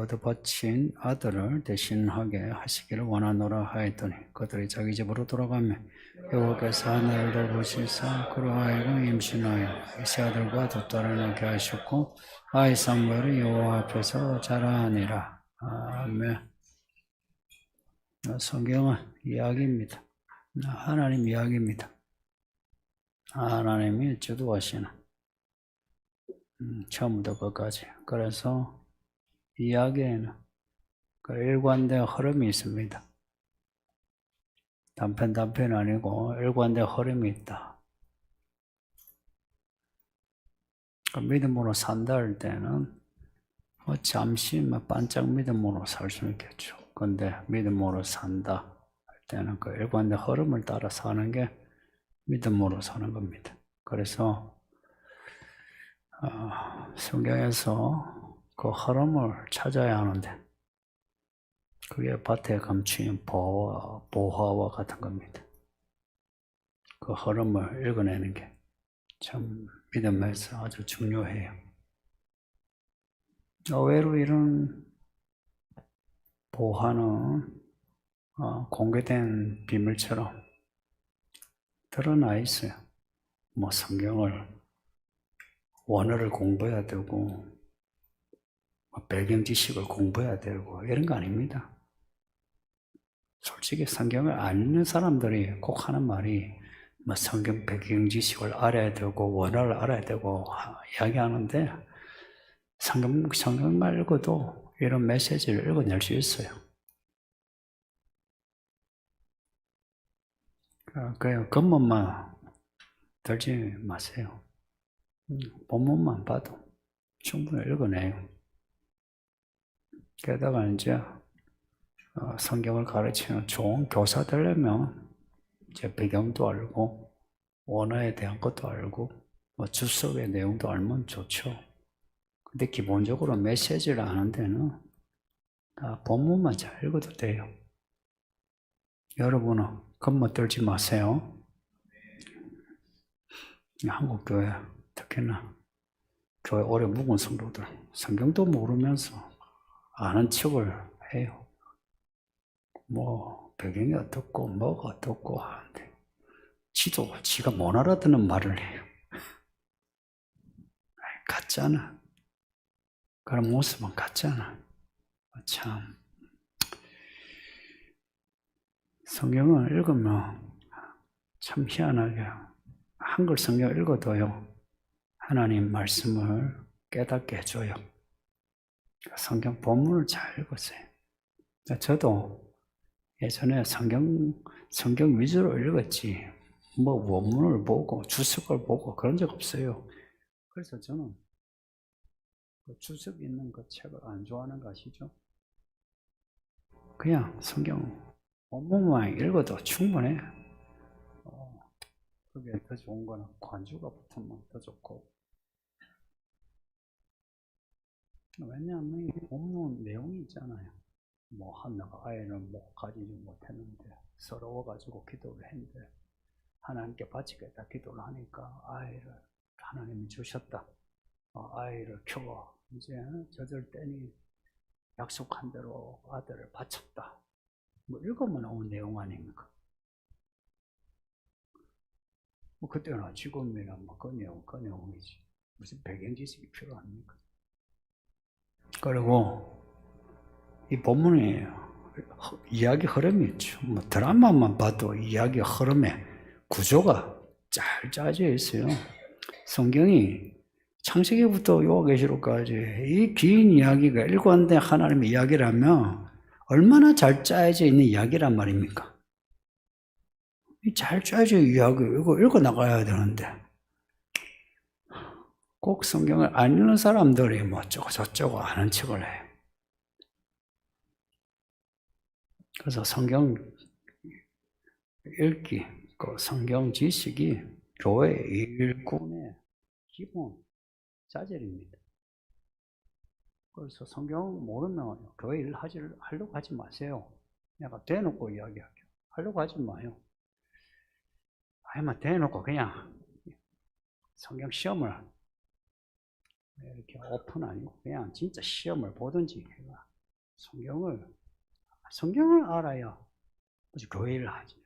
얻어 바친 아들을 대신하게 하시기를 원하노라 하였더니 그들이 자기 집으로 돌아가며 여호와께서 하늘을 보시사 그로 하여금 임신하여 세 아들과 두 딸을 낳게 하셨고 아이 사무엘은 여호와 앞에서 자라니라. 아멘. 성경은 이야기입니다. 하나님 이야기입니다. 하나님이 주도하시는 처음부터 끝까지. 그래서 이야기에는 그 일관된 흐름이 있습니다. 단편 아니고 일관된 흐름이 있다. 믿음으로 산다 할 때는 잠시 반짝 믿음으로 살 수 있겠죠. 근데 믿음으로 산다 할 때는 그 일관된 흐름을 따라 사는 게 믿음으로 사는 겁니다. 그래서 성경에서 그 흐름을 찾아야 하는데 그게 밭에 감추인 보화와 같은 겁니다. 그 흐름을 읽어내는 게 참 믿음에서 아주 중요해요. 의외로 이런 보화는 공개된 비밀처럼 드러나 있어요. 성경을 원어를 공부해야 되고 배경 지식을 공부해야 되고 이런 거 아닙니다. 솔직히 성경을 안 읽는 사람들이 꼭 하는 말이 성경 배경 지식을 알아야 되고 원어를 알아야 되고 이야기하는데 성경만 읽어도 이런 메시지를 읽어낼 수 있어요. 그냥 겉멋만 들지 마세요. 본문만 봐도 충분히 읽어내요. 게다가 이제 성경을 가르치는 좋은 교사 되려면 이제 배경도 알고 원어에 대한 것도 알고 주석의 내용도 알면 좋죠. 근데 기본적으로 메시지를 아는 데는 다 본문만 잘 읽어도 돼요. 여러분은 겉멋 들지 마세요. 한국교회 특히나 교회 오래 묵은 성도들 성경도 모르면서 아는 척을 해요. 배경이 어떻고 뭐가 어떻고 하는데 지가 못 알아듣는 말을 해요. 같잖아. 그런 모습은 같잖아. 참 성경을 읽으면 참 희한하게 한글 성경 읽어도요 하나님 말씀을 깨닫게 해줘요. 성경 본문을 잘 읽었어요. 저도 예전에 성경 위주로 읽었지 원문을 보고 주석을 보고 그런 적 없어요. 그래서 저는 주석 있는 그 책을 안 좋아하는 거 아시죠? 그냥 성경 본문만 읽어도 충분해. 그게 더 좋은 거는 관주가 붙으면 더 좋고. 왜냐하면 이 본문 내용이 있잖아요. 한나가 아이를 가지지 못했는데 서러워가지고 기도를 했는데 하나님께 바치겠다 기도를 하니까 아이를 하나님이 주셨다. 아이를 키워 이제 젖을 때니 약속한 대로 아들을 바쳤다. 읽으면 나온 내용 아닙니까? 그때는 지금이나 그 내용이지. 무슨 배경 지식이 필요합니까? 그리고 이 본문이 이야기 흐름이 있죠. 드라마만 봐도 이야기 흐름에 구조가 잘 짜져 있어요. 성경이 창세기부터 요한계시록까지 이 긴 이야기가 일관된 하나님의 이야기라면 얼마나 잘 짜여져 있는 이야기란 말입니까? 잘 짜여져 이야기 이거 읽어 나가야 되는데 꼭 성경을 안 읽는 사람들이 저쩌고 아는 척을 해요. 그래서 성경 읽기, 그 성경 지식이 교회 일꾼의 기본 자질입니다. 그래서 성경 모르면 교회 일 하려고 하지 마세요. 내가 대놓고 이야기할게요. 하려고 하지 마요. 아니면 대놓고 그냥 성경 시험을 이렇게 오픈 아니고 그냥 진짜 시험을 보든지 해봐. 성경을 알아야 교회를 하지.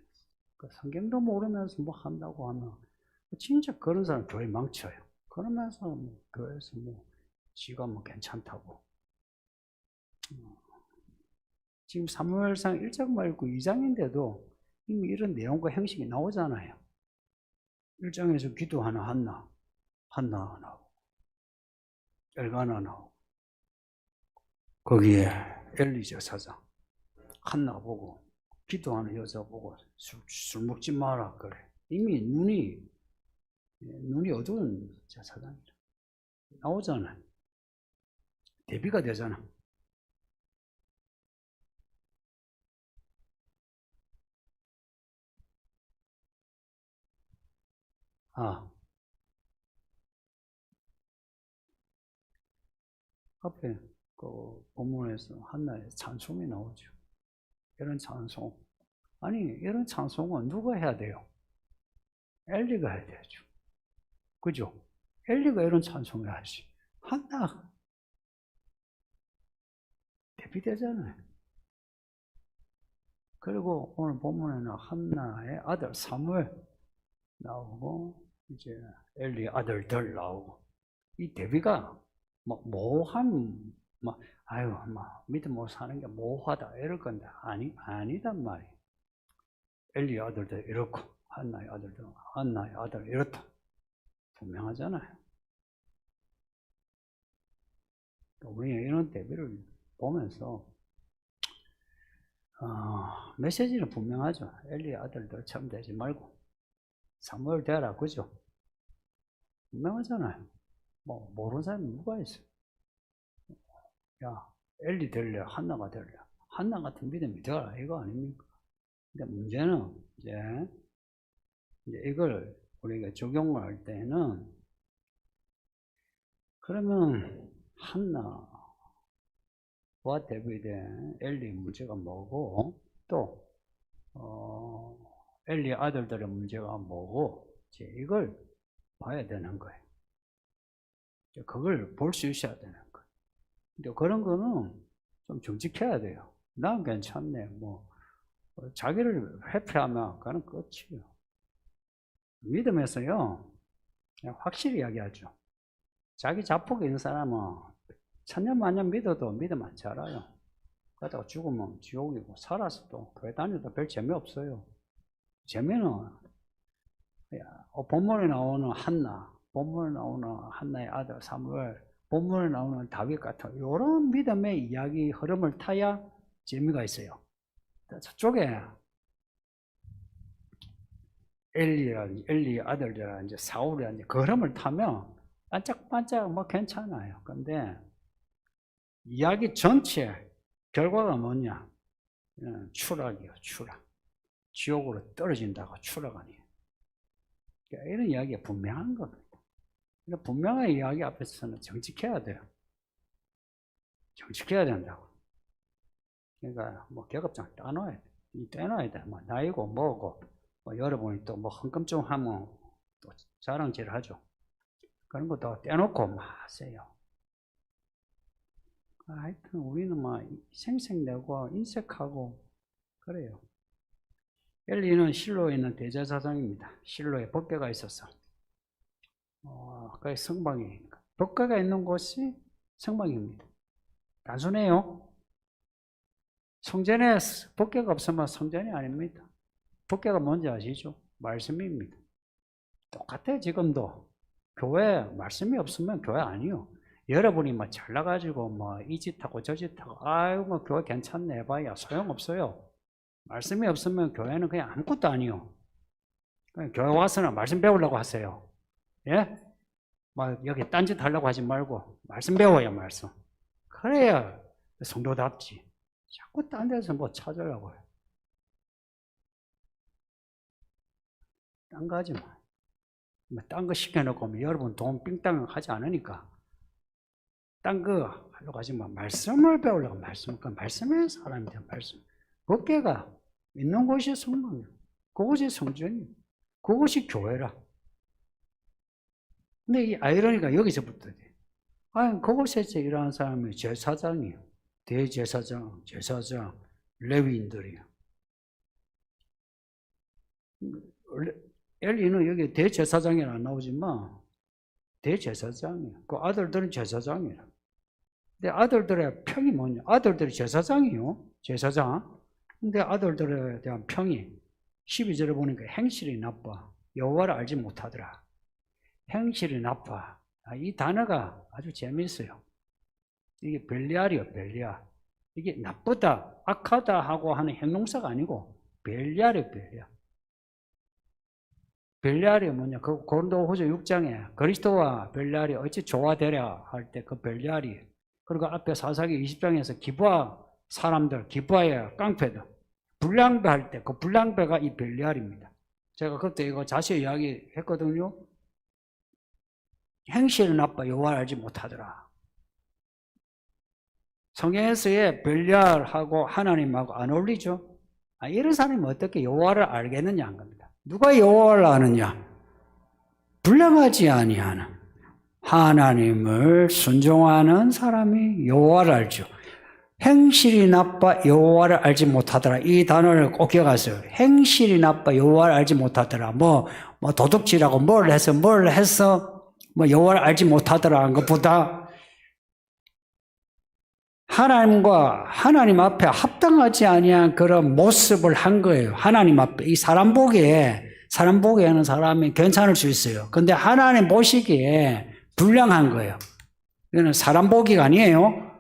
성경도 모르면서 뭐 한다고 하면 진짜 그런 사람 교회 망쳐요. 그러면서 뭐 교회에서 뭐 지가 뭐 괜찮다고. 지금 사무엘상 1장 말고 2장인데도 이미 이런 내용과 형식이 나오잖아요. 1장에서 기도하는 한나 나오고 엘가나 나오고 거기에 엘리 제사장 한나 보고 기도하는 여자 보고 술 먹지 마라 그래. 이미 눈이 어두운 제사장이라 나오잖아요. 대비가 되잖아. 앞에 그 본문에서 한나의 찬송이 나오죠. 이런 찬송. 아니, 이런 찬송은 누가 해야 돼요? 엘리가 해야 되죠. 그죠? 엘리가 이런 찬송을 하지. 한나 대비되잖아요. 그리고 오늘 본문에는 한나의 아들 사무엘 나오고 이제 엘리 아들들 나오고 이 대비가 뭐 모호한 뭐 아유 뭐 믿음 못 사는 게 모호하다 이럴 건데 아니단 말이에요. 엘리 아들들 이렇고 한나의 아들 이렇다 분명하잖아요. 우리는 이런 대비를 보면서 메시지는 분명하죠. 엘리 아들들처럼 되지 말고 사무엘 되라, 그죠? 분명하잖아요. 뭐 모르는 사람이 누가 있어? 야, 엘리 될래, 한나가 될래. 한나 같은 믿음이 되라, 이거 아닙니까? 근데 문제는 이제 이걸 우리가 적용을 할 때는 그러면 한나와 대비된 엘리 문제가 뭐고 또 엘리 아들들의 문제가 뭐고 이제 이걸 봐야 되는 거예요. 그걸 볼 수 있어야 되는 거예요. 근데 그런 거는 좀 정직해야 돼요. 난 괜찮네. 뭐 자기를 회피하면 그건 끝이에요. 믿음에서요 그냥 확실히 이야기하죠. 자기 자폭에 있는 사람은 천년만년 믿어도 믿음 안 자라요. 그러다가 죽으면 지옥이고 살아서 또 교회 다녀도 별 재미없어요. 재미는 본문에 나오는 한나, 본문에 나오는 한나의 아들 사무엘, 본문에 나오는 다윗 같은 이런 믿음의 이야기 흐름을 타야 재미가 있어요. 저쪽에 엘리 아들이라든지 사울이라든지 그 흐름을 타면 반짝반짝 뭐 괜찮아요. 근데 이야기 전체 결과가 뭐냐? 추락이요, 추락. 지옥으로 떨어진다고 추락 아니에요. 그러니까 이런 이야기가 분명한 겁니다. 그러니까 분명한 이야기 앞에서는 정직해야 돼요. 정직해야 된다고. 그러니까 뭐 계급장 떼놔야 돼. 떼놔야 돼. 뭐 나이고 뭐고 뭐 여러분이 또 뭐 헌금 좀 하면 또 자랑질 하죠. 그런 거 다 떼놓고 마세요. 하여튼 우리는 막 생색내고 인색하고 그래요. 엘리는 실로에 있는 대제사장입니다. 실로에 법궤가 있어서 그게 성방이니까 법궤가 있는 곳이 성방입니다. 단순해요. 성전에 법궤가 없으면 성전이 아닙니다. 법궤가 뭔지 아시죠? 말씀입니다. 똑같아요. 지금도 교회 말씀이 없으면 교회 아니요. 여러분이 막 잘나가지고 뭐 이 짓 하고 저 짓 하고 아유 뭐 교회 괜찮네 해봐야 소용없어요. 말씀이 없으면 교회는 그냥 아무것도 아니요. 그냥 교회 와서는 말씀 배우려고 하세요. 예? 막 여기 딴짓 하려고 하지 말고 말씀 배워요, 말씀. 그래야 성도답지. 자꾸 딴 데서 뭐 찾으려고 해요. 딴 거 하지 마. 딴 거 시켜놓고 여러분 돈 삥땅 하지 않으니까 딴 거 하려고 하지 마. 말씀을 배우려고 말씀. 그 말씀의 사람이야, 말씀. 법궤가 있는 곳이 성막이야. 그곳이 성전이야. 그곳이 교회라. 근데 이 아이러니가 여기서부터 돼. 그곳에서 일하는 사람이 제사장이에요. 대제사장, 제사장, 레위인들이요. 엘리는 여기 대제사장이 안 나오지만 대제사장이에요. 그 아들들은 제사장이에요. 근데 아들들의 평이 뭐냐? 아들들이 제사장이요. 제사장. 근데 아들들에 대한 평이 12절에 보니까 행실이 나빠. 여호와를 알지 못하더라. 행실이 나빠. 이 단어가 아주 재미있어요. 이게 벨리알이요, 벨리알. 이게 나쁘다, 악하다 하고 하는 형용사가 아니고 벨리알이에요, 벨리알. 벨리알이 뭐냐? 그 고린도후서 6장에 그리스도와 벨리알이 어찌 조화되랴 할 때 그 벨리알이, 그리고 앞에 사사기 20장에서 기브아 사람들, 기브아의 깡패들 불량배 할 때 그 불량배가 이 벨리알입니다. 제가 그때 이거 자세히 이야기했거든요. 행실은 나빠 여호와를 알지 못하더라. 성경에서의 벨리알하고 하나님하고 안 어울리죠. 이런 사람이 어떻게 여호와를 알겠느냐 한 겁니다. 누가 여호와를 아느냐? 불량하지 아니하는 하나님을 순종하는 사람이 여호와를 알죠. 행실이 나빠 여호와를 알지 못하더라. 이 단어를 꼭 기억하세요. 행실이 나빠 여호와를 알지 못하더라. 뭐 도둑질하고 뭘 해서 뭐 여호와를 알지 못하더라 한 것보다 하나님 앞에 합당하지 아니한 그런 모습을 한 거예요. 하나님 앞에. 이 사람 보기에 하는 사람이 괜찮을 수 있어요. 근데 하나님 보시기에 불량한 거예요. 이거는 사람 보기가 아니에요.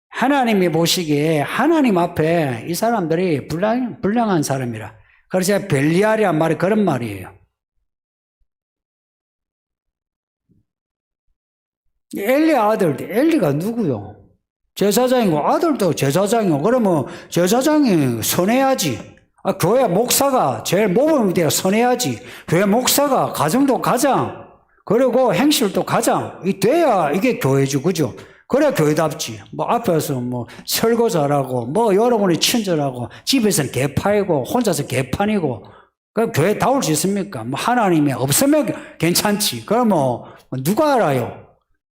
하나님이 보시기에 하나님 앞에 이 사람들이 불량한 사람이라. 그래서 벨리알이란 말이 그런 말이에요. 엘리 아들들, 엘리가 누구요? 제사장이고 아들도 제사장이고. 그러면 제사장이 선해야지. 교회 목사가 제일 모범이 되어 선해야지. 교회 목사가 가정도 가장, 그리고 행실도 가장 돼야 이게 교회죠, 그죠? 그래 교회답지. 뭐 앞에서 뭐 설거 잘하고 뭐 여러분이 친절하고 집에서는 개파이고 혼자서 개판이고 그럼 교회 다올 수 있습니까? 뭐 하나님이 없으면 괜찮지. 그럼 뭐 누가 알아요?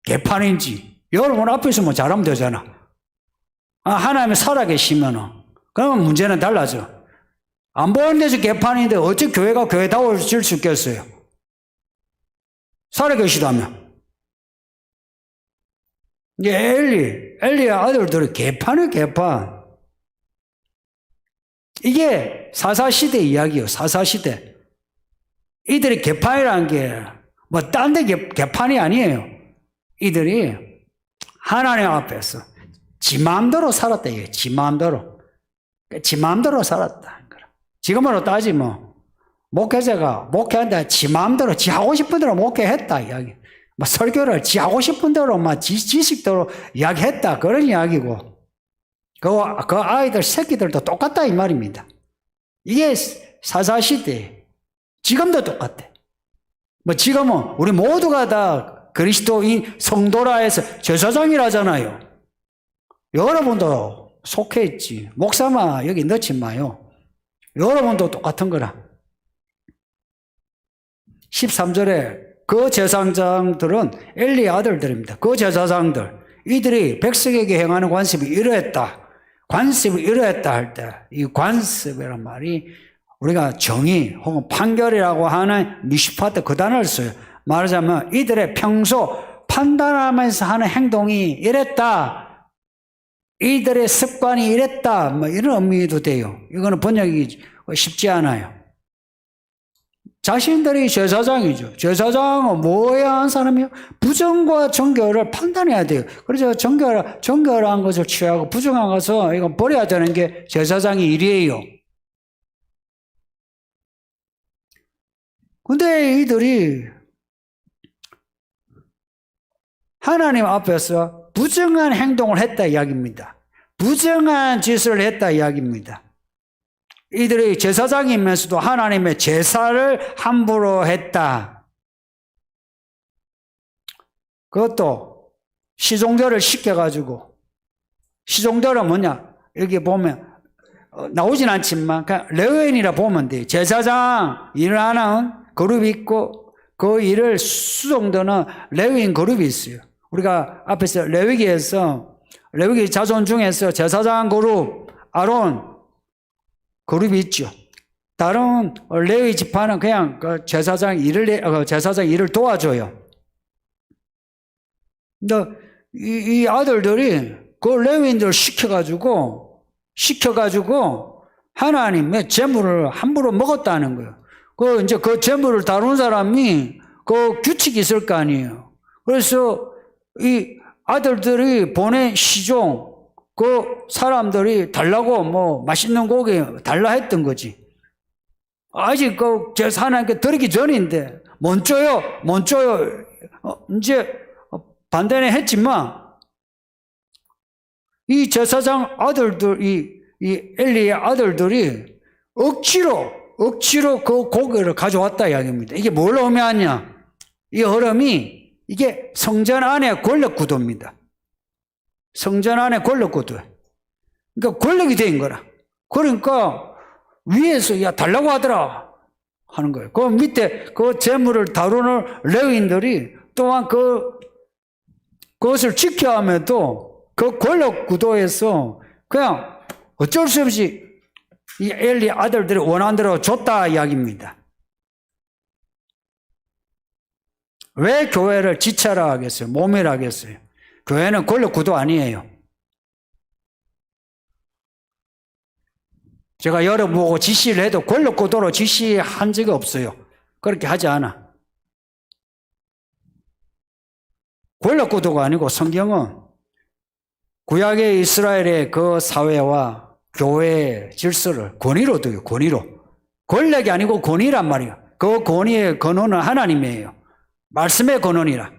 개판인지. 여러분 앞에 있으면 잘하면 되잖아. 하나님이 살아계시면은 그러면 문제는 달라져. 안 보이는 데서 개판인데 어찌 교회가 교회다워질 수 있겠어요? 살아계시다면. 엘리의 아들들이 개판이에요, 개판. 이게 사사시대 이야기예요, 사사시대. 이들이 개판이라는 게 뭐 딴 데 개판이 아니에요. 이들이 하나님 앞에서 지 마음대로 살았다, 이게. 지 마음대로 살았다. 지금으로 따지면 목회자가 목회한다, 지 마음대로, 지 하고 싶은 대로 목회했다, 이야기. 뭐 설교를 지 하고 싶은 대로, 지식대로 이야기했다, 그런 이야기고. 그 아이들, 새끼들도 똑같다, 이 말입니다. 이게 사사시대. 지금도 똑같아. 뭐 지금은 우리 모두가 다 그리스도인 성도라 해서 제사장이라잖아요. 여러분도 속해 있지. 목사만 여기 넣지 마요. 여러분도 똑같은 거라. 13절에 그 제사장들은 엘리의 아들들입니다. 그 제사장들. 이들이 백성에게 행하는 관습이 이러했다. 관습이 이러했다 할 때 이 관습이란 말이 우리가 정의 혹은 판결이라고 하는 미슈파트 그 단어를 써요. 말하자면 이들의 평소 판단하면서 하는 행동이 이랬다. 이들의 습관이 이랬다. 뭐 이런 의미도 돼요. 이거는 번역이 쉽지 않아요. 자신들이 제사장이죠. 제사장은 뭐해야 하는 사람이요? 부정과 정결을 판단해야 돼요. 그래서 정결한 것을 취하고 부정한 것을 이건 버려야 되는 게 제사장의 일이에요. 근데 이들이 하나님 앞에서 부정한 행동을 했다 이야기입니다. 부정한 짓을 했다 이야기입니다. 이들이 제사장이면서도 하나님의 제사를 함부로 했다. 그것도 시종대를 시켜가지고, 시종대는 뭐냐? 여기 보면 나오진 않지만 그냥 레위인이라 보면 돼요. 제사장 일을 하는 그룹이 있고 그 일을 수종되는 레위인 그룹이 있어요. 우리가 앞에서 레위기에서 레위기 자손 중에서 제사장 그룹, 아론 그룹이 있죠. 다른 레위 지파는 그냥 그 제사장 일을 도와줘요. 근데 이 아들들이 그 레위인들 시켜가지고 하나님의 재물을 함부로 먹었다는 거예요. 이제 그 재물을 다루는 사람이 그 규칙이 있을 거 아니에요. 그래서 이 아들들이 보낸 시종, 그 사람들이 달라고 뭐 맛있는 고기 달라 했던 거지. 아직 그 제사 하나님께 드리기 전인데, 못 줘요. 이제 반대는 했지만, 이 제사장 아들들, 이 엘리의 아들들이 억지로 그 고기를 가져왔다 이야기입니다. 이게 뭘 의미하냐? 이 흐름이 이게 성전 안의 권력 구도입니다. 성전 안의 권력 구도. 그러니까 권력이 된 거라. 그러니까 위에서 야 달라고 하더라 하는 거예요. 그 밑에 그 재물을 다루는 레위인들이 또한 그것을 지켜야 함에도 그 권력 구도에서 그냥 어쩔 수 없이 이 엘리 아들들이 원하는 대로 줬다 이야기입니다. 왜 교회를 지체라 하겠어요? 모멸 하겠어요? 교회는 권력 구도 아니에요. 제가 여러분 보고 지시를 해도 권력 구도로 지시한 적이 없어요. 그렇게 하지 않아. 권력 구도가 아니고 성경은 구약의 이스라엘의 그 사회와 교회의 질서를 권위로 둬요. 권위로. 권력이 아니고 권위란 말이에요. 그 권위의 근원은 하나님이에요. 말씀의 근원이라.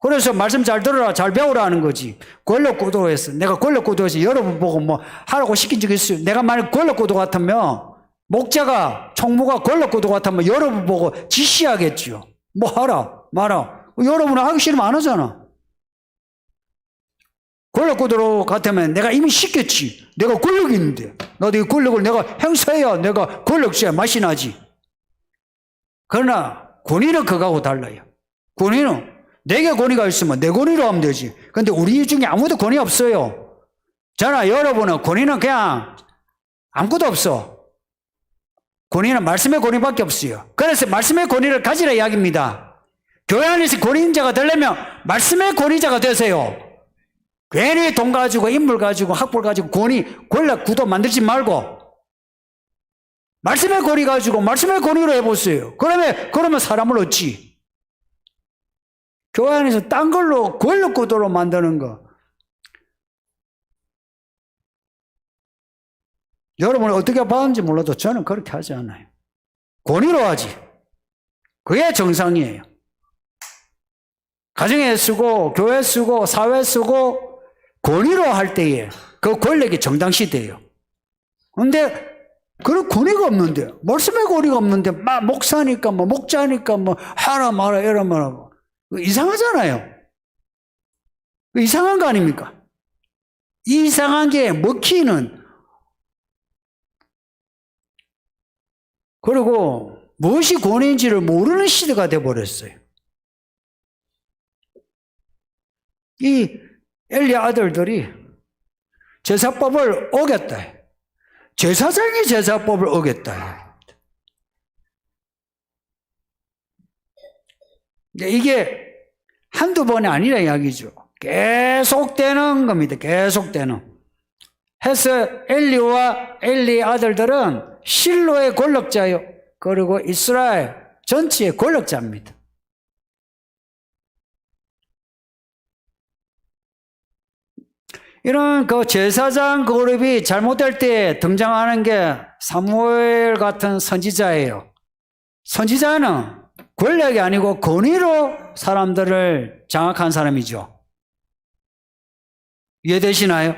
그래서 말씀 잘 들어라, 잘 배우라 하는 거지. 권력 구도에서, 내가 권력 구도에서 여러분 보고 뭐 하라고 시킨 적이 있어요. 내가 만약 권력 구도 같으면, 목자가, 총무가 권력 구도 같으면 여러분 보고 지시하겠죠. 뭐 하라, 마라. 여러분은 하기 싫으면 안 하잖아. 권력 구도로 같으면 내가 이미 시켰지. 내가 권력이 있는데. 나도 이 권력을 내가 행사해야 내가 권력자야 맛이 나지. 그러나 권위는 그거하고 달라요. 권위는 내게 권위가 있으면 내 권위로 하면 되지. 근데 우리 중에 아무도 권위 없어요. 저나 여러분은 권위는 그냥 아무것도 없어. 권위는 말씀의 권위밖에 없어요. 그래서 말씀의 권위를 가지라 이야기입니다. 교회 안에서 권위인자가 되려면 말씀의 권위자가 되세요. 괜히 돈 가지고 인물 가지고 학벌 가지고 권력 구도 만들지 말고 말씀의 권위 가지고 말씀의 권위로 해보세요. 그러면 사람을 얻지. 교회 안에서 딴 걸로 권력 구도로 만드는 거. 여러분은 어떻게 봤는지 몰라도 저는 그렇게 하지 않아요. 권위로 하지. 그게 정상이에요. 가정에 쓰고 교회 쓰고 사회 쓰고 권위로 할 때에 그 권력이 정당시돼요. 그런데 그런 권위가 없는데, 말씀의 권위가 없는데 막 목사니까 뭐 목자니까 뭐 하라 마라 이러면 이상하잖아요. 이상한 거 아닙니까? 이상한 게 먹히는. 그리고 무엇이 권위인지를 모르는 시대가 돼버렸어요. 이 엘리 아들들이 제사법을 어겼다. 제사장이 제사법을 어겼다. 이게 한두 번이 아니라 이야기죠. 계속되는 겁니다. 계속되는. 해서 엘리와 엘리 아들들은 실로의 권력자요. 그리고 이스라엘 전체의 권력자입니다. 이런 그 제사장 그룹이 잘못될 때 등장하는 게 사무엘 같은 선지자예요. 선지자는 권력이 아니고 권위로 사람들을 장악한 사람이죠. 이해되시나요?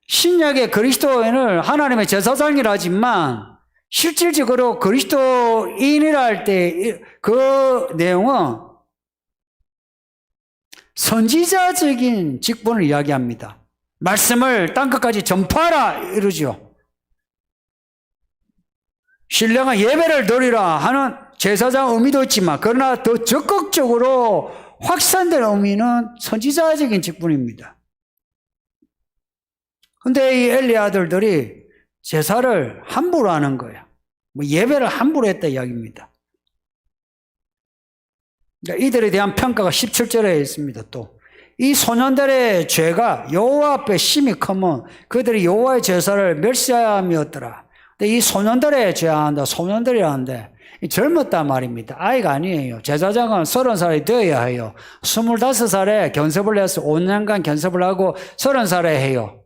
신약의 그리스도인을 하나님의 제사장이라 하지만 실질적으로 그리스도인이라 할 때 그 내용은 선지자적인 직분을 이야기합니다. 말씀을 땅끝까지 전파하라 이러죠. 신령한 예배를 드리라 하는 제사장 의미도 있지만 그러나 더 적극적으로 확산된 의미는 선지자적인 직분입니다. 근데 이 엘리 아들들이 제사를 함부로 하는 거예요. 뭐 예배를 함부로 했다 이야기입니다. 그러니까 이들에 대한 평가가 17절에 있습니다. 또 이 소년들의 죄가 여호와 앞에 심히 크면 그들이 여호와의 제사를 멸시함이었더라. 근데 이 소년들의 죄한다, 소년들이라는데 젊었단 말입니다. 아이가 아니에요. 제사장은 30살이 되어야 해요. 25살에 견습을 해서 5년간 견습을 하고 30살에 해요.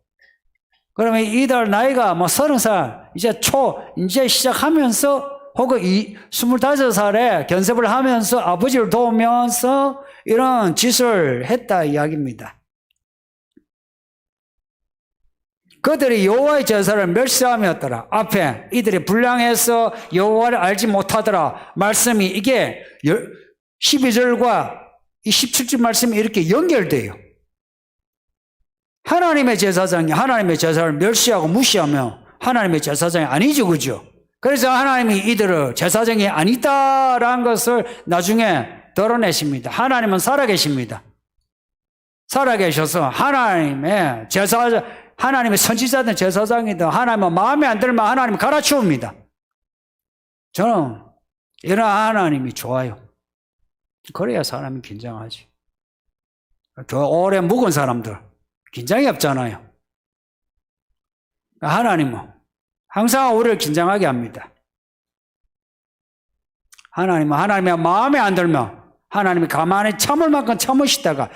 그러면 이들 나이가 뭐 30살, 이제 시작하면서 혹은 25살에 견습을 하면서 아버지를 도우면서 이런 짓을 했다 이야기입니다. 그들이 여호와의 제사를 멸시함이었더라. 앞에 이들이 불량해서 여호와를 알지 못하더라. 말씀이 이게 12절과 이 17절 말씀이 이렇게 연결돼요. 하나님의 제사장이 하나님의 제사를 멸시하고 무시하며 하나님의 제사장이 아니죠, 그죠? 그래서 하나님이 이들을 제사장이 아니다라는 것을 나중에 드러내십니다. 하나님은 살아계십니다. 살아계셔서 하나님의 선지자든 제사장이든 하나님은 마음에 안 들면 하나님은 갈아치웁니다. 저는 이런 하나님이 좋아요. 그래야 사람이 긴장하지. 오래 묵은 사람들 긴장이 없잖아요. 하나님은 항상 우리를 긴장하게 합니다. 하나님은 하나님의 마음에 안 들면 하나님이 가만히 참을 만큼 참으시다가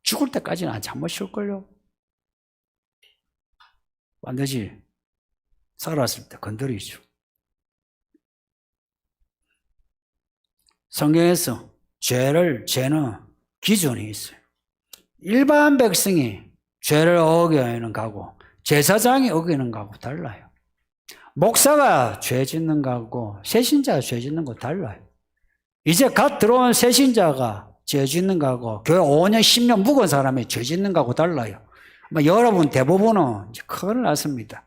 죽을 때까지는 안 참으실걸요. 반드시 살았을 때 건드리죠. 성경에서 죄는 기준이 있어요. 일반 백성이 죄를 어기는 거하고 제사장이 어기는 거하고 달라요. 목사가 죄 짓는 거하고 새신자가 죄 짓는 거 달라요. 이제 갓 들어온 새신자가 죄 짓는 거하고 교회 5년 10년 묵은 사람이 죄 짓는 거하고 달라요. 여러분 대부분은 이제 큰일 났습니다.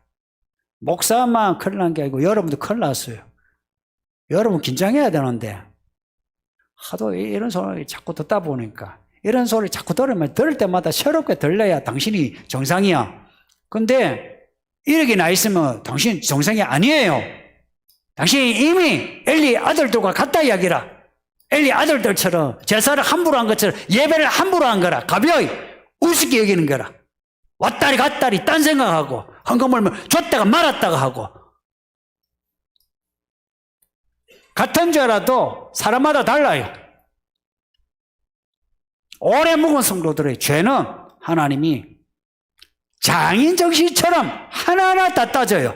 목사만 큰일 난 게 아니고 여러분도 큰일 났어요. 여러분 긴장해야 되는데 하도 이런 소리 자꾸 듣다 보니까 이런 소리 자꾸 들을 때마다 새롭게 들려야 당신이 정상이야. 근데 이렇게 나 있으면 당신 정상이 아니에요. 당신이 이미 엘리 아들들과 같다 이야기라. 엘리 아들들처럼 제사를 함부로 한 것처럼 예배를 함부로 한 거라. 가벼이 우습게 여기는 거라. 왔다리 갔다리 딴 생각하고 헌금을 줬다가 말았다가 하고. 같은 죄라도 사람마다 달라요. 오래 묵은 성도들의 죄는 하나님이 장인 정신처럼 하나하나 다 따져요.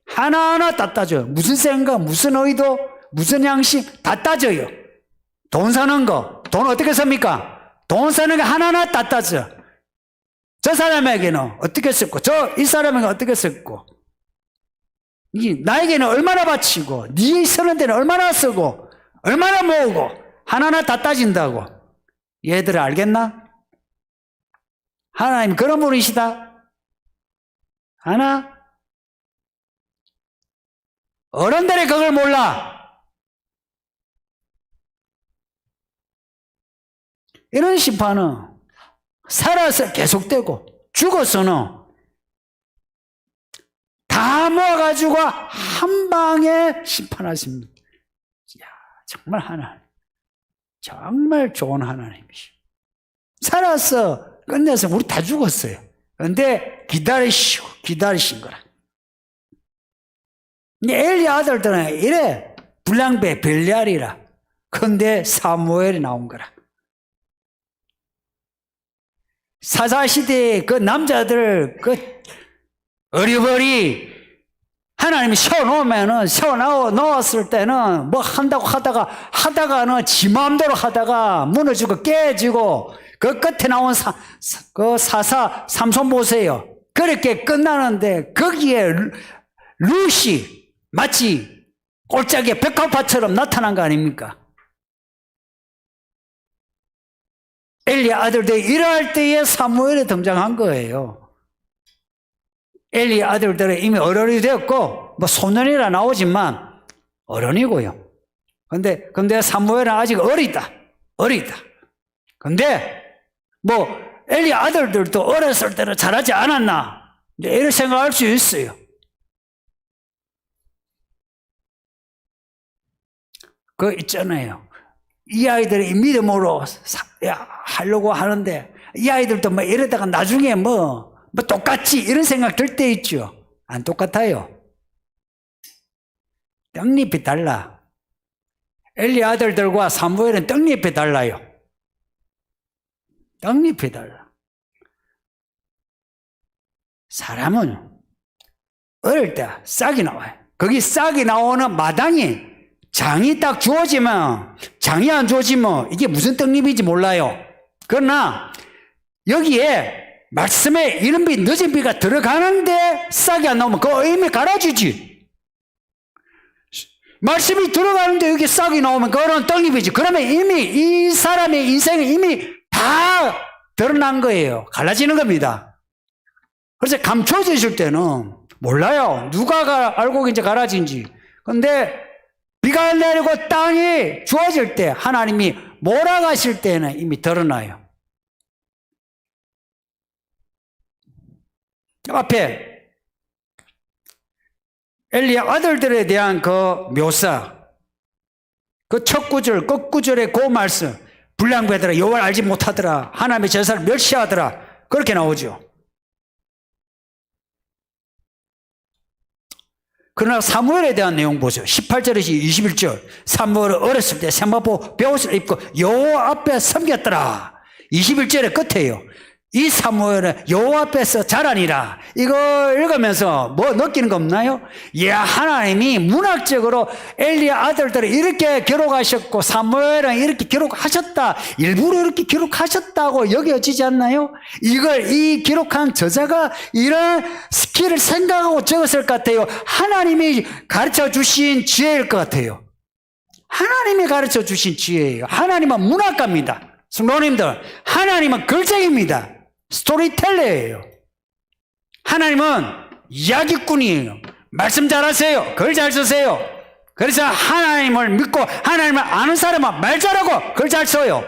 하나하나 다 따져요. 무슨 생각, 무슨 의도, 무슨 양심 다 따져요. 돈 사는 거, 돈 어떻게 씁니까? 돈 사는 거 하나하나 다 따져. 저 사람에게는 어떻게 썼고, 이 사람에게는 어떻게 썼고, 나에게는 얼마나 바치고, 네 쓰는 데는 얼마나 쓰고, 얼마나 모으고, 하나하나 다 따진다고. 얘들 알겠나? 하나님 그런 분이시다. 하나? 어른들이 그걸 몰라. 이런 심판은 살아서 계속되고 죽어서는 다 모아가지고 한 방에 심판하십니다. 이야, 정말 하나님. 정말 좋은 하나님이시. 살아서 끝내서 우리 다 죽었어요. 그런데 기다리신 거라. 엘리 아들들은 이래 불량배 벨리알이라. 그런데 사무엘이 나온 거라. 사사시대의 그 남자들 어리버리 하나님이 세워놓으면은 세워놓았을 때는 뭐 한다고 하다가는 지 마음대로 하다가 무너지고 깨지고 그 끝에 나온 그 사사 삼손 보세요. 그렇게 끝나는데 거기에 룻이 마치 꼴짝에 백합화처럼 나타난 거 아닙니까? 엘리 아들들이 일할 때에 사무엘이 등장한 거예요. 엘리 아들들은 이미 어른이 되었고 뭐 소년이라 나오지만 어른이고요. 근데 사무엘은 아직 어리다. 근데 뭐 엘리 아들들도 어렸을 때는 잘하지 않았나? 이제 이렇게 생각할 수 있어요. 그 있잖아요. 이 아이들이 믿음으로 하려고 하는데 이 아이들도 뭐 이러다가 나중에 뭐 똑같지 이런 생각 들 때 있죠. 안 똑같아요. 떡잎이 달라. 엘리 아들들과 사무엘은 떡잎이 달라요. 떡잎이 달라. 사람은 어릴 때 싹이 나와요. 거기 싹이 나오는 마당이 장이 딱 주어지면, 장이 안 주어지면 이게 무슨 떡잎인지 몰라요. 그러나 여기에 말씀에 이른비 늦은 비가 들어가는데 싹이 안 나오면 그 이미 갈아주지. 말씀이 들어가는데 여기 싹이 나오면 그거는 떡잎이지. 그러면 이미 이 사람의 인생은 이미 다 드러난 거예요. 갈라지는 겁니다. 그래서 감춰져 있을 때는 몰라요. 누가 알고 이제 갈아진지. 근데 비가 내리고 땅이 주어질 때 하나님이 몰아가실 때는 이미 드러나요. 앞에 엘리의 아들들에 대한 그 묘사, 그 첫 구절, 끝 구절의 그 말씀, 불량배들아 여호와를 알지 못하더라, 하나님의 제사를 멸시하더라, 그렇게 나오죠. 그러나 사무엘에 대한 내용 보세요. 18절에서 21절. 사무엘은 어렸을 때 세마포 베옷을 입고 여호와 앞에 섬겼더라. 21절의 끝에요. 이 사무엘은 여호와 앞에서 자라니라. 이거 읽으면서 뭐 느끼는 거 없나요? 하나님이 문학적으로 엘리의 아들들을 이렇게 기록하셨고 사무엘은 이렇게 기록하셨다, 일부러 이렇게 기록하셨다고 여겨지지 않나요? 이 기록한 저자가 이런 스킬을 생각하고 적었을 것 같아요. 하나님이 가르쳐 주신 지혜일 것 같아요. 하나님이 가르쳐 주신 지혜예요. 하나님은 문학가입니다. 성도님들, 하나님은 글쟁이입니다. 스토리텔러예요. 하나님은 이야기꾼이에요. 말씀 잘하세요. 글 잘 쓰세요. 그래서 하나님을 믿고 하나님을 아는 사람은 말 잘하고 글 잘 써요.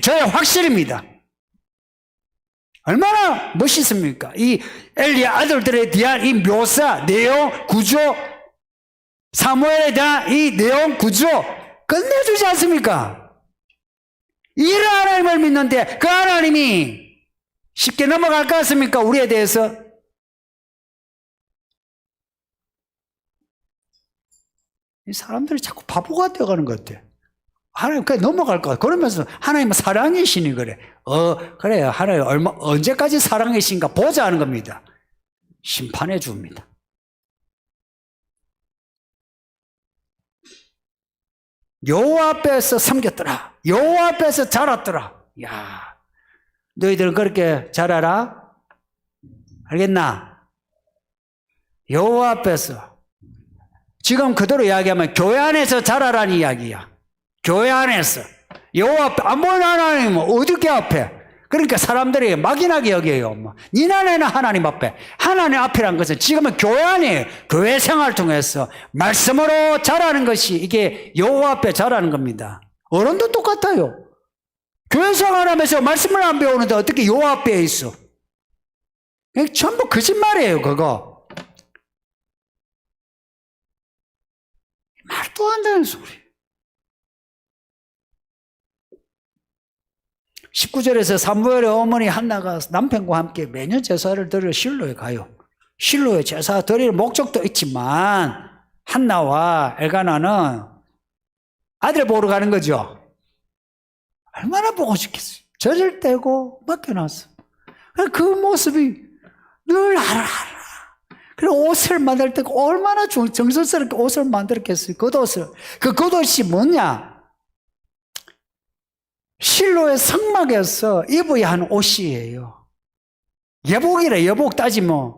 저의 확실입니다. 얼마나 멋있습니까? 이 엘리의 아들들에 대한 이 묘사, 내용, 구조, 사무엘에 대한 이 내용, 구조 끝내주지 않습니까? 이런 하나님을 믿는데 그 하나님이 쉽게 넘어갈 것 같습니까? 우리에 대해서. 이 사람들이 자꾸 바보가 되어가는 것 같아. 하나님 그냥 넘어갈 것 같아. 그러면서 하나님은 사랑이시니 그래. 그래요. 하나님 언제까지 사랑이신가 보자 하는 겁니다. 심판해 줍니다. 여호와 앞에서 섬겼더라. 여호와 앞에서 자랐더라. 야, 너희들은 그렇게 자라라. 알겠나? 여호와 앞에서. 지금 그대로 이야기하면 교회 안에서 자라라는 이야기야. 교회 안에서. 여호와 앞에 안 보이는 하나님은 어떻게 앞에? 그러니까 사람들이 막연하게 여겨요. 니나네는 하나님 앞에. 하나님 앞이란 것은 지금은 교회 안에 교회 생활을 통해서 말씀으로 자라는 것이 이게 여호와 앞에 자라는 겁니다. 어른도 똑같아요. 교회 생활하면서 말씀을 안 배우는데 어떻게 여호와 앞에 있어? 전부 거짓말이에요, 그거. 말도 안 되는 소리. 19절에서 사무엘의 어머니 한나가 남편과 함께 매년 제사를 드리러 실로에 가요. 실로에 제사 드릴 목적도 있지만 한나와 엘가나는 아들 보러 가는 거죠. 얼마나 보고 싶겠어요. 젖을 떼고 맡겨놨어. 그 모습이 늘 알아. 그리고 옷을 만들 때 얼마나 정성스럽게 옷을 만들었겠어요. 겉옷을. 그 겉옷이 뭐냐? 실로의 성막에서 입어야 하는 옷이에요. 예복이래, 예복 따지면.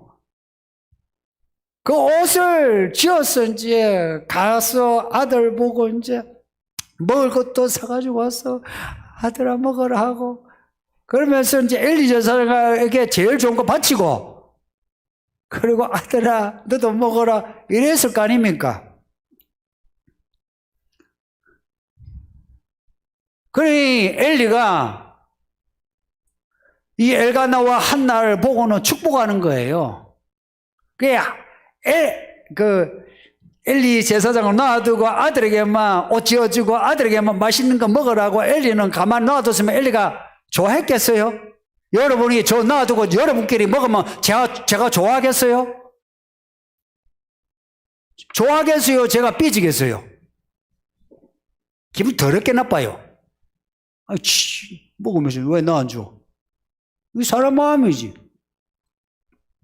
그 옷을 지어서 이제 가서 아들 보고 이제 먹을 것도 사가지고 와서 아들아 먹으라 하고, 그러면서 이제 엘리 제사장에게 제일 좋은 거 바치고, 그리고 아들아 너도 먹어라 이랬을 거 아닙니까? 그러니 엘리가 이 엘가나와 한나를 보고는 축복하는 거예요. 엘리 제사장을 놔두고 아들에게만 옷 지어주고 아들에게만 맛있는 거 먹으라고 엘리는 가만 놔뒀으면 엘리가 좋아했겠어요? 여러분이 저 놔두고 여러분끼리 먹으면 제가 좋아하겠어요? 좋아하겠어요? 제가 삐지겠어요? 기분 더럽게 나빠요. 먹으면서 왜 나 안 줘? 이 사람 마음이지.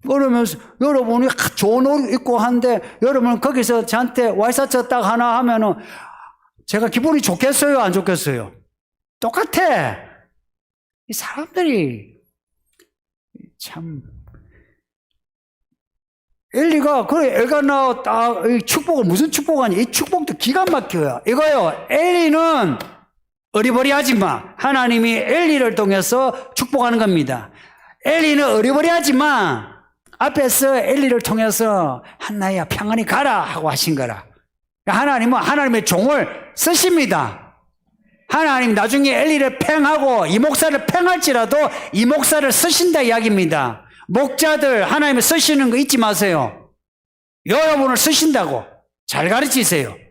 그러면서 여러분이 좋은 옷 입고 하는데 여러분 거기서 저한테 와이셔츠 딱 하나 하면은 제가 기분이 좋겠어요? 안 좋겠어요? 똑같아. 이 사람들이 참. 엘리가 그래 엘가나 딱 축복을 무슨 축복하니? 이 축복도 기가 막혀요. 이거요. 엘리는 어리버리하지만 하나님이 엘리를 통해서 축복하는 겁니다. 엘리는 어리버리하지만 앞에서 엘리를 통해서 한나야 평안히 가라 하고 하신 거라. 하나님은 하나님의 종을 쓰십니다. 하나님 나중에 엘리를 팽하고 이 목사를 팽할지라도 이 목사를 쓰신다 이야기입니다. 목자들 하나님을 쓰시는 거 잊지 마세요. 여러분을 쓰신다고 잘 가르치세요.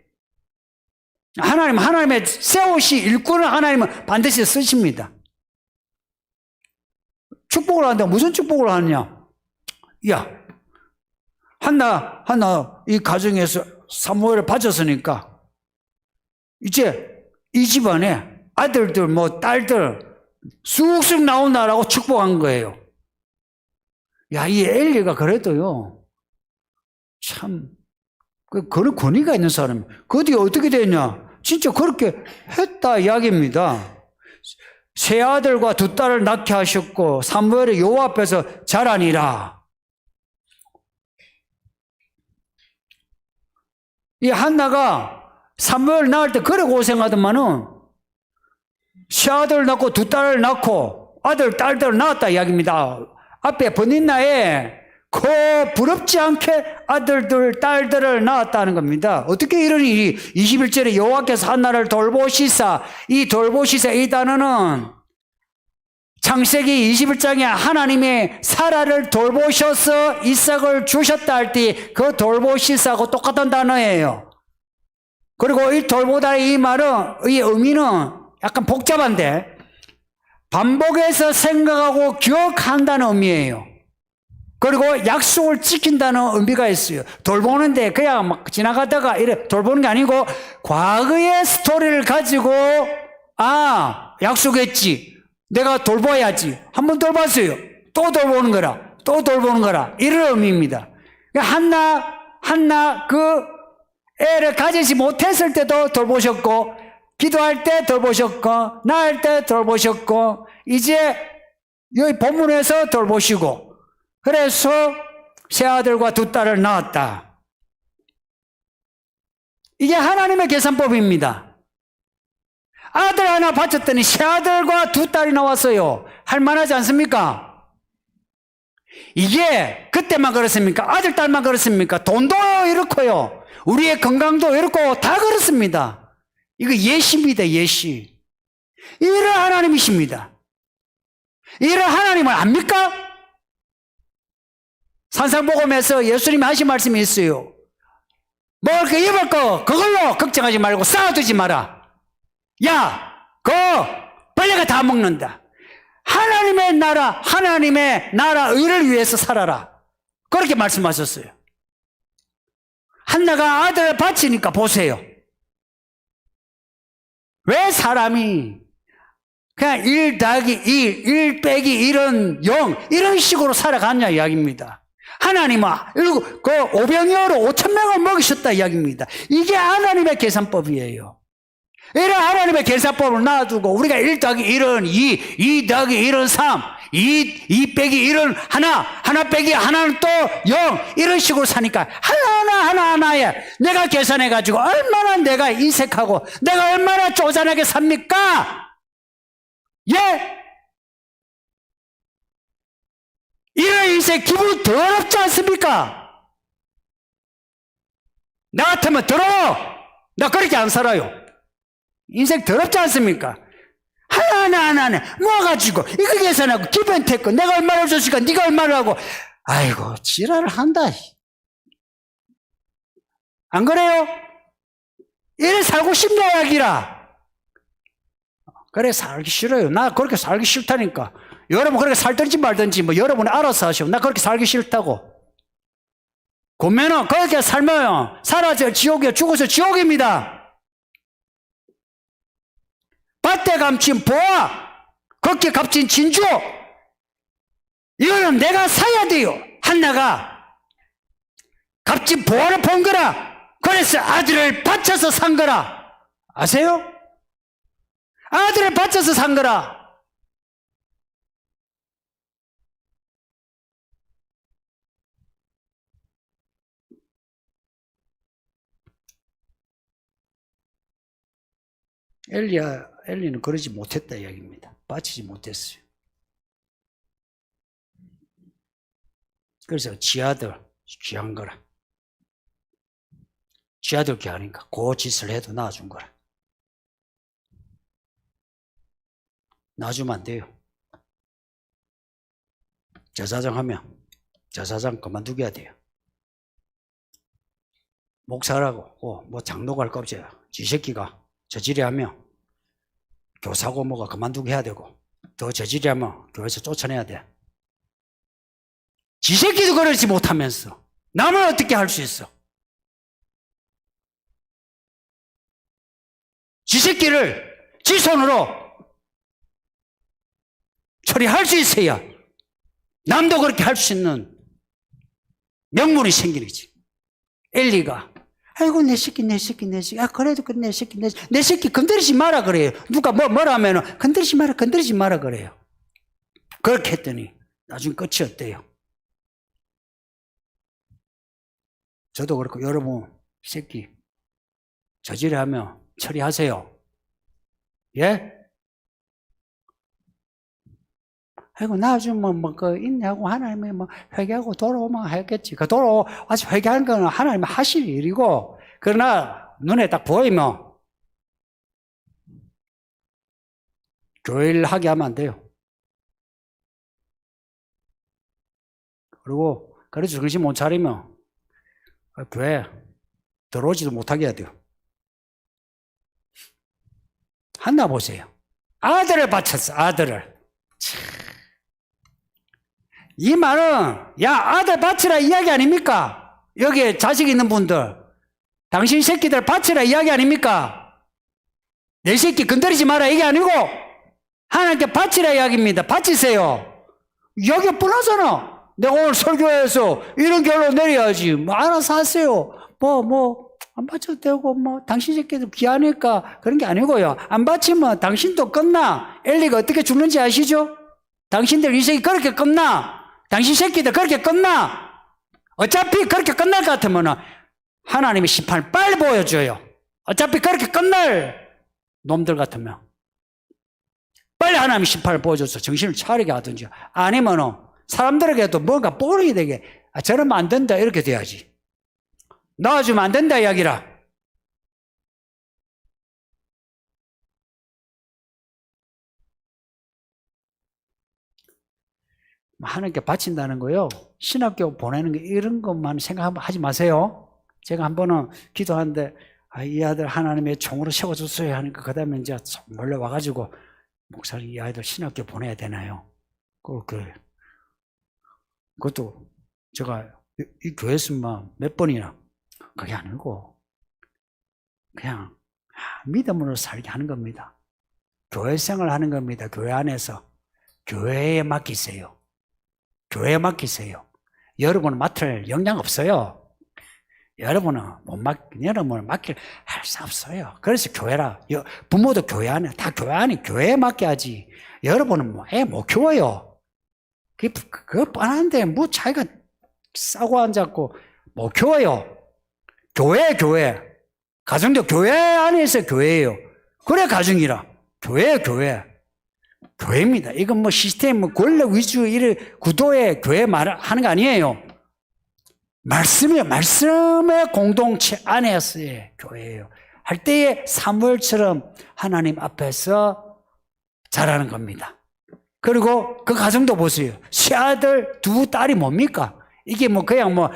하나님의 세우시 일꾼을 하나님은 반드시 쓰십니다. 축복을 하는데 무슨 축복을 하느냐? 야, 한나 이 가정에서 사무엘을 바쳤으니까 이제 이 집안에 아들들 딸들 쑥쑥 나온다라고 축복한 거예요. 야, 이 엘리가 그래도요 참 그런 권위가 있는 사람. 그 뒤에 어떻게 됐냐? 진짜 그렇게 했다 이야기입니다. 세 아들과 두 딸을 낳게 하셨고 사무엘이 여호와 앞에서 자라니라. 이 한나가 사무엘 낳을 때 그래 고생하더만은 세 아들 낳고 두 딸을 낳고 아들 딸들을 낳았다 이야기입니다. 앞에 번인나에 부럽지 않게 아들들 딸들을 낳았다는 겁니다. 어떻게 이런 일이 21절에 여호와께서 한나를 돌보시사, 이 돌보시사 이 단어는 창세기 21장에 하나님의 사라를 돌보셔서 이삭을 주셨다 할 때 그 돌보시사하고 똑같은 단어예요. 그리고 이 돌보다 이 말은 이 의미는 약간 복잡한데 반복해서 생각하고 기억한다는 의미예요. 그리고 약속을 지킨다는 의미가 있어요. 돌보는데 그냥 막 지나가다가 이래 돌보는 게 아니고 과거의 스토리를 가지고 약속했지. 내가 돌봐야지. 한번 돌봤어요. 또 돌보는 거라. 또 돌보는 거라. 이런 의미입니다. 한나 그 애를 가지지 못했을 때도 돌보셨고 기도할 때 돌보셨고 낳을 때 돌보셨고 이제 여기 본문에서 돌보시고 그래서 세 아들과 두 딸을 낳았다. 이게 하나님의 계산법입니다. 아들 하나 바쳤더니 세 아들과 두 딸이 나왔어요. 할만하지 않습니까? 이게 그때만 그렇습니까? 아들 딸만 그렇습니까? 돈도 이렇고요. 우리의 건강도 이렇고 다 그렇습니다. 이거 예시입니다. 예시. 이런 하나님이십니다. 이런 하나님을 압니까? 산상복음에서 예수님이 하신 말씀이 있어요. 먹을 거 입을 거 그걸로 걱정하지 말고 쌓아두지 마라. 야, 그거 벌레가 다 먹는다. 하나님의 나라 의를 위해서 살아라. 그렇게 말씀하셨어요. 한나가 아들을 바치니까 보세요. 왜 사람이 그냥 1 더하기 1 빼기 1은 0 이런 식으로 살아갔냐 이야기입니다. 하나님은 그 오병이어로 5,000명을 먹이셨다 이야기입니다. 이게 하나님의 계산법이에요. 이런 하나님의 계산법을 놔두고 우리가 1 더하기 1은 2 더하기 1은 3 2 빼기 1은 하나 빼기 하나는 또 0 이런 식으로 사니까 하나하나에 내가 계산해가지고 얼마나 내가 인색하고 내가 얼마나 쪼잔하게 삽니까? 예? 이런 인생 기분 더럽지 않습니까? 나 같으면 더러워. 나 그렇게 안 살아요. 인생 더럽지 않습니까? 안 해. 모아가지고, 이거 계산하고, 기본테크, 내가 얼마를 줬으니까 네가 얼마를 하고, 아이고, 지랄을 한다. 안 그래요? 이래 살고 싶냐, 야기라. 그래, 살기 싫어요. 나 그렇게 살기 싫다니까. 여러분 그렇게 살든지 말든지, 뭐, 여러분이 알아서 하시오. 나 그렇게 살기 싫다고. 그러면은, 그렇게 살면, 살아서 지옥이야. 죽어서 지옥입니다. 밭에 감친 보아, 걷게 값진 진주, 이거는 내가 사야 돼요. 한나가 값진 보아를 본 거라. 그래서 아들을 바쳐서 산 거라. 아세요? 아들을 바쳐서 산 거라. 엘리는 그러지 못했다 이야기입니다. 바치지 못했어요. 그래서 지아들 귀한 거라. 지아들 귀하니까 그 짓을 해도 놔준 거라. 놔주면 안 돼요. 제사장 하면 제사장 그만두게 해야 돼요. 목사라고 뭐 장로가 할 거 없어요. 지 새끼가 저질이하면 교사고 뭐가 그만두게 해야 되고, 더 저질이하면 교회에서 쫓아내야 돼. 지 새끼도 그러지 못하면서 남을 어떻게 할 수 있어? 지 새끼를 지 손으로 처리할 수 있어야 남도 그렇게 할 수 있는 명분이 생기지. 엘리가 아이고 내 새끼 아 그래도 내 새끼 건드리지 마라 그래요. 누가 뭐라 하면은 건드리지 마라 그래요. 그렇게 했더니 나중에 끝이 어때요? 저도 그렇고 여러분 새끼 저질하면 처리하세요. 예? 아이고 나중에 그 인내하고 하나님이 회개하고 돌아오면 하겠지. 그 돌아와서 회개하는 건 하나님 하실 일이고, 그러나 눈에 딱 보이면 교회 일 하게 하면 안 돼요. 그리고 그래서 정신 못 차리면 교회 들어오지도 못하게 해야 돼요. 한나 보세요. 아들을 바쳤어. 아들을. 이 말은 야 아들 바치라 이야기 아닙니까? 여기에 자식 있는 분들, 당신 새끼들 바치라 이야기 아닙니까? 내 새끼 건드리지 마라 이게 아니고 하나님께 바치라 이야기입니다. 바치세요. 여기 뻔하잖아. 내가 오늘 설교해서 이런 결론 내려야지. 뭐 알아서 하세요. 안 바쳐도 되고 당신 새끼도 귀하니까 그런 게 아니고요. 안 바치면 당신도 끝나. 엘리가 어떻게 죽는지 아시죠? 당신들 인생이 그렇게 끝나. 당신 새끼들 그렇게 끝나. 어차피 그렇게 끝날 것 같으면 하나님의 심판을 빨리 보여줘요. 어차피 그렇게 끝날 놈들 같으면 빨리 하나님의 심판을 보여줘서 정신을 차리게 하든지, 아니면 사람들에게도 뭔가 뽀르게 되게 저러면 안 된다 이렇게 돼야지. 놔주면 안 된다 이야기라. 하나님께 바친다는 거요. 신학교 보내는 게 이런 것만 생각하지 마세요. 제가 한 번은 기도하는데 이 아들 하나님의 종으로 세워줬어요 하니까 그 다음에 이제 몰래 와가지고 목사님 이 아이들 신학교 보내야 되나요? 그것도 제가 이 교회에서만 몇 번이나 그게 아니고 그냥 믿음으로 살게 하는 겁니다. 교회 생활 하는 겁니다. 교회 안에서 교회에 맡기세요. 교회에 맡기세요. 여러분은 맡을 역량 없어요. 여러분은 맡길 할 수 없어요. 그래서 교회라. 부모도 교회 안에, 다 교회 안에 교회에 맡겨야지. 여러분은 애 못 키워요. 그거 뻔한데 뭐 자기가 싸고 앉았고 못 키워요. 교회. 가정도 교회 안에서 교회예요. 그래 가정이라. 교회입니다. 이건 시스템, 권력 위주, 구도의 교회 말을 하는 거 아니에요. 말씀의 공동체 안에서의 교회예요. 할 때에 사무엘처럼 하나님 앞에서 잘하는 겁니다. 그리고 그 가정도 보세요. 새아들 두 딸이 뭡니까? 이게 뭐 그냥 뭐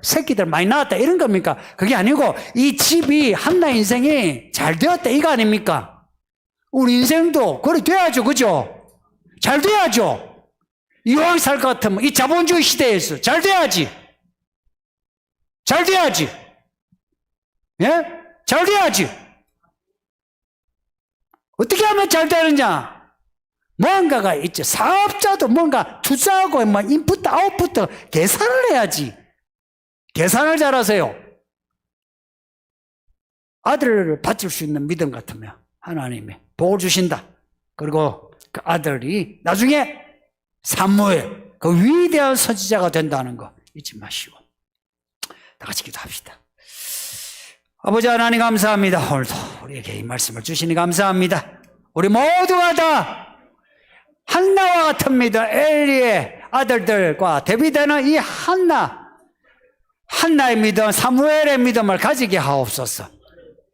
새끼들 많이 낳았다 이런 겁니까? 그게 아니고 이 집이 한나 인생이 잘 되었다 이거 아닙니까? 우리 인생도 그래 돼야죠. 그죠? 잘 돼야죠. 이왕 살 것 같으면 이 자본주의 시대에서 잘 돼야지. 잘 돼야지. 예? 잘 돼야지. 어떻게 하면 잘 되느냐? 뭔가가 있죠. 사업자도 뭔가 투자하고 뭐 인풋 아웃풋 계산을 해야지. 계산을 잘하세요. 아들을 바칠 수 있는 믿음 같으면 하나님이 복을 주신다. 그리고 그 아들이 나중에 사무엘 그 위대한 선지자가 된다는 거 잊지 마시고 다 같이 기도합시다. 아버지 하나님 감사합니다. 오늘도 우리에게 이 말씀을 주시니 감사합니다. 우리 모두가 다 한나와 같습니다. 엘리의 아들들과 대비되는 이 한나의 믿음, 사무엘의 믿음을 가지게 하옵소서.